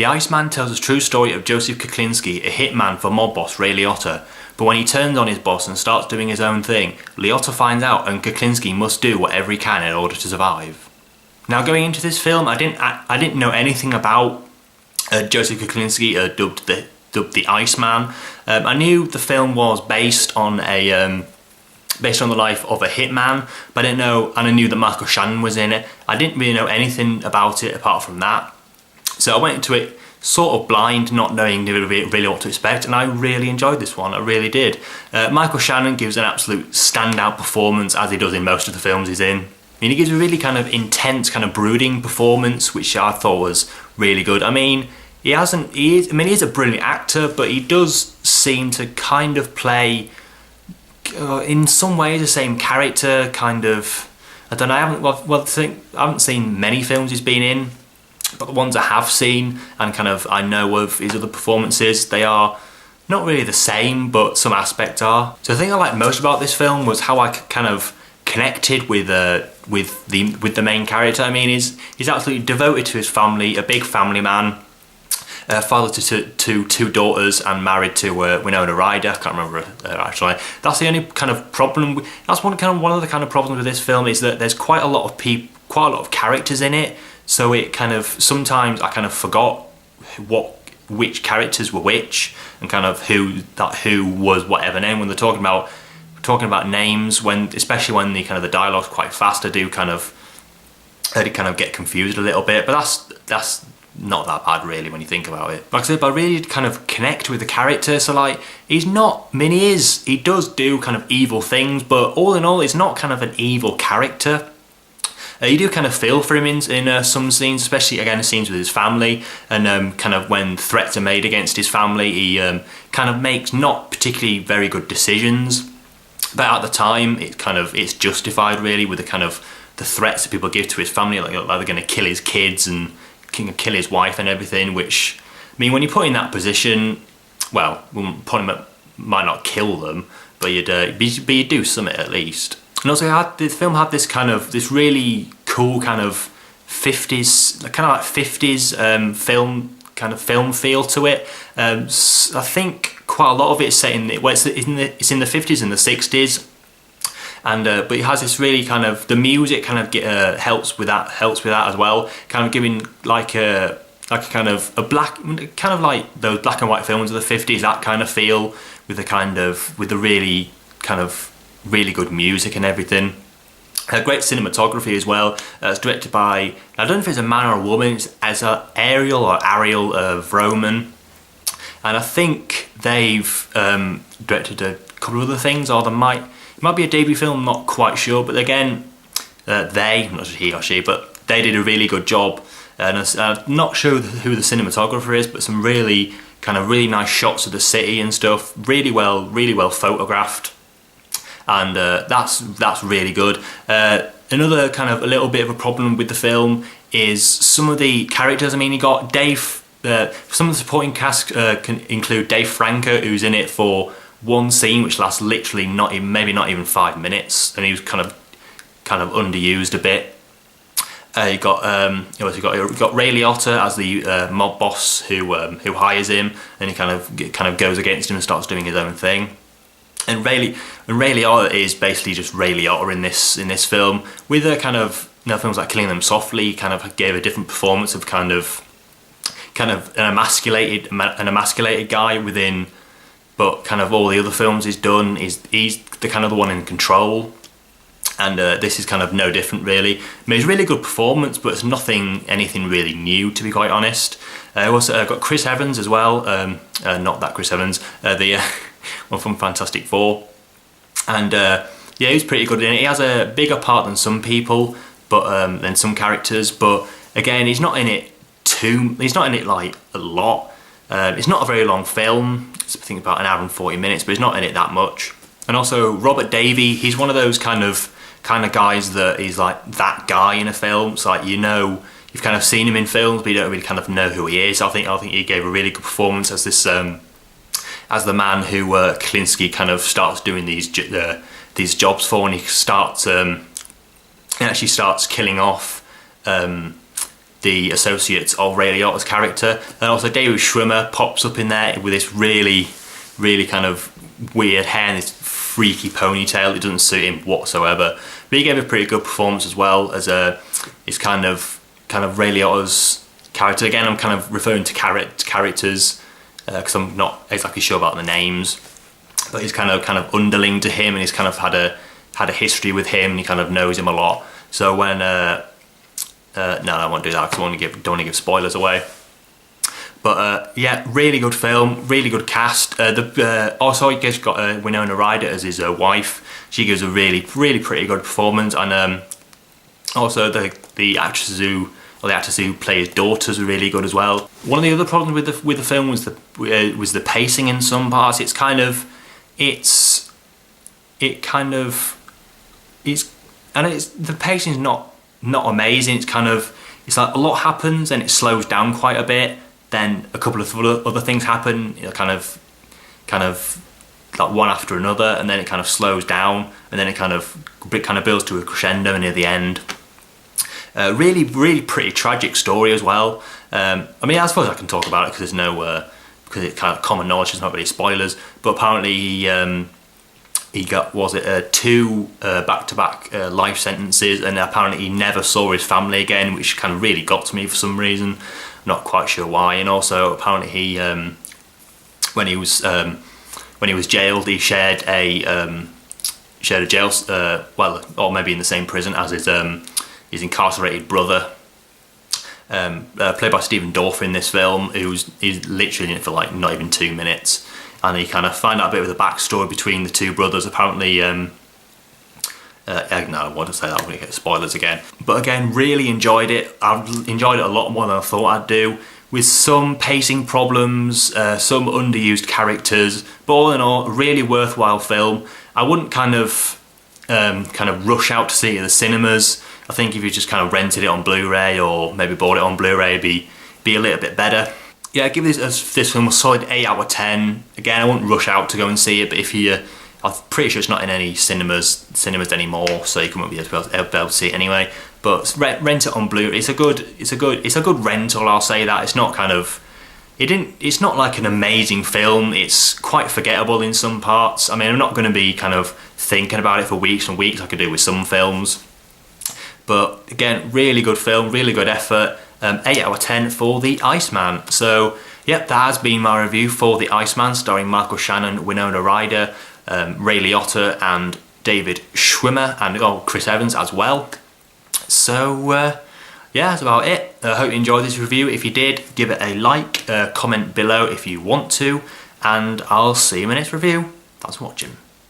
The Iceman tells a true story of Joseph Kuklinski, a hitman for mob boss Ray Liotta. But when he turns on his boss and starts doing his own thing, Liotta finds out and Kuklinski must do whatever he can in order to survive. Now, going into this film, I didn't know anything about Joseph Kuklinski, dubbed the Iceman. I knew the film was based on the life of a hitman, but I knew that Michael Shannon was in it. I didn't really know anything about it apart from that. So I went into it sort of blind, not knowing really what to expect, and I really enjoyed this one. I really did. Michael Shannon gives an absolute standout performance, as he does in most of the films he's in. I mean, he gives a really kind of intense, kind of brooding performance, which I thought was really good. I mean, he is a brilliant actor, but he does seem to kind of play, in some ways, the same character, kind of. I don't know, I haven't seen many films he's been in, but the ones I have seen and kind of I know of his other performances, they are not really the same, but some aspects are. So the thing I liked most about this film was how I kind of connected with the main character. I mean, he's absolutely devoted to his family, a big family man, father to two daughters, and married to Winona Ryder. I can't remember actually. That's the only kind of problem. That's one of the kind of problems with this film, is that there's quite a lot of characters in it. So it kind of, sometimes I kind of forgot which characters were which, and kind of who was whatever name when they're talking about names, especially when the dialogue's quite fast. I kind of get confused a little bit, but that's not that bad really when you think about it. Like I said, but I really kind of connect with the character. So like, he does do kind of evil things, but all in all, he's not kind of an evil character. You do kind of feel for him in some scenes, especially again scenes with his family, and kind of when threats are made against his family, he kind of makes not particularly very good decisions. But at the time, it's justified really, with the threats that people give to his family, like they're going to kill his kids and kill his wife and everything. Which, I mean, when you put in that position, well, might not kill them, but you'd do something at least. And also, the film had this really cool kind of 50s, kind of like 50s film feel to it. I think quite a lot of it is set in it's in the 50s and the 60s, and but it has this really kind of, the music kind of helps with that as well, kind of giving like a kind of a black, kind of like those black and white films of the 50s, that kind of feel, with the really kind of really good music and everything. Great cinematography as well. It's directed by, I don't know if it's a man or a woman, it's Ariel Vroman, and I think they've directed a couple of other things, or it might be a debut film, not quite sure, but again, I'm not sure he or she, but they did a really good job. And I'm not sure who the cinematographer is, but some really nice shots of the city and stuff, really well photographed. And that's really good. Another kind of a little bit of a problem with the film is some of the characters. I mean, you got Dave. Some of the supporting cast can include Dave Franco, who's in it for one scene, which lasts literally not even 5 minutes, and he was kind of underused a bit. You got Ray Liotta as the mob boss who hires him, and he kind of goes against him and starts doing his own thing. And Ray Liotta is basically just Ray Liotta in this film, with a kind of, films like Killing Them Softly, he kind of gave a different performance of kind of an emasculated guy within, but kind of all the other films he's done, he's the kind of the one in control, and this is kind of no different really. I mean, it's a really good performance, but it's anything really new, to be quite honest. Also got Chris Evans as well, not that Chris Evans, the one from Fantastic Four, and he's pretty good in it. He has a bigger part than some people, but than some characters. But again, he's not in it like a lot. It's not a very long film. It's, I think, about an hour and 40 minutes, but he's not in it that much. And also Robert Davi, he's one of those kind of guys that is like that guy in a film. It's like, you've kind of seen him in films, but you don't really kind of know who he is. I think he gave a really good performance as this as the man who Kuklinski kind of starts doing these jobs for, and he actually starts killing off the associates of Ray Liotta's character. And also David Schwimmer pops up in there with this really kind of weird hair and this freaky ponytail. It doesn't suit him whatsoever. But he gave a pretty good performance as well as his kind of Ray Liotta's character. Again, I'm kind of referring to characters because I'm not exactly sure about the names. But he's kind of underling to him, and he's kind of had a history with him, and he kind of knows him a lot. So when no, I won't do that because I don't want to give spoilers away. But yeah, really good film, really good cast. Also, he has got Winona Ryder as his wife. She gives a really pretty good performance, and also the actress who play his daughters are really good as well. One of the other problems with the film was the pacing in some parts. The pacing is not amazing. It's like a lot happens and it slows down quite a bit. Then a couple of other things happen, kind of like one after another, and then it kind of slows down, and then it kind of builds to a crescendo near the end. Really pretty tragic story as well. I mean, I suppose I can talk about it because because it's kind of common knowledge. There's not really spoilers, but apparently he got, was it 2 back-to-back life sentences, and apparently he never saw his family again, which kind of really got to me for some reason. Not quite sure why. And also apparently he when he was jailed, he shared a jail or maybe in the same prison as his incarcerated brother, played by Stephen Dorff in this film, he's literally in it for like not even 2 minutes. And you kind of find out a bit of the backstory between the 2 brothers. Apparently, no, I want to say that, I'm going to get spoilers again. But again, really enjoyed it. I've enjoyed it a lot more than I thought I'd do. With some pacing problems, some underused characters, but all in all, a really worthwhile film. I wouldn't kind of rush out to see it in the cinemas. I think if you just kind of rented it on Blu-ray or maybe bought it on Blu-ray, it'd be a little bit better. Yeah, I'd give this film a solid 8 out of 10. Again, I wouldn't rush out to go and see it, but I'm pretty sure it's not in any cinemas anymore, so you won't be able to see it anyway. But rent it on Blu-ray. It's a good rental. I'll say that. It's not it's not like an amazing film. It's quite forgettable in some parts. I mean, I'm not going to be kind of thinking about it for weeks and weeks like I do with some films. But again, really good film, really good effort. 8 out of 10 for The Iceman. So, yep, that has been my review for The Iceman, starring Michael Shannon, Winona Ryder, Ray Liotta, and David Schwimmer, and Chris Evans as well. So, yeah, that's about it. I hope you enjoyed this review. If you did, give it a like, comment below if you want to, and I'll see you in the next review. Thanks for watching.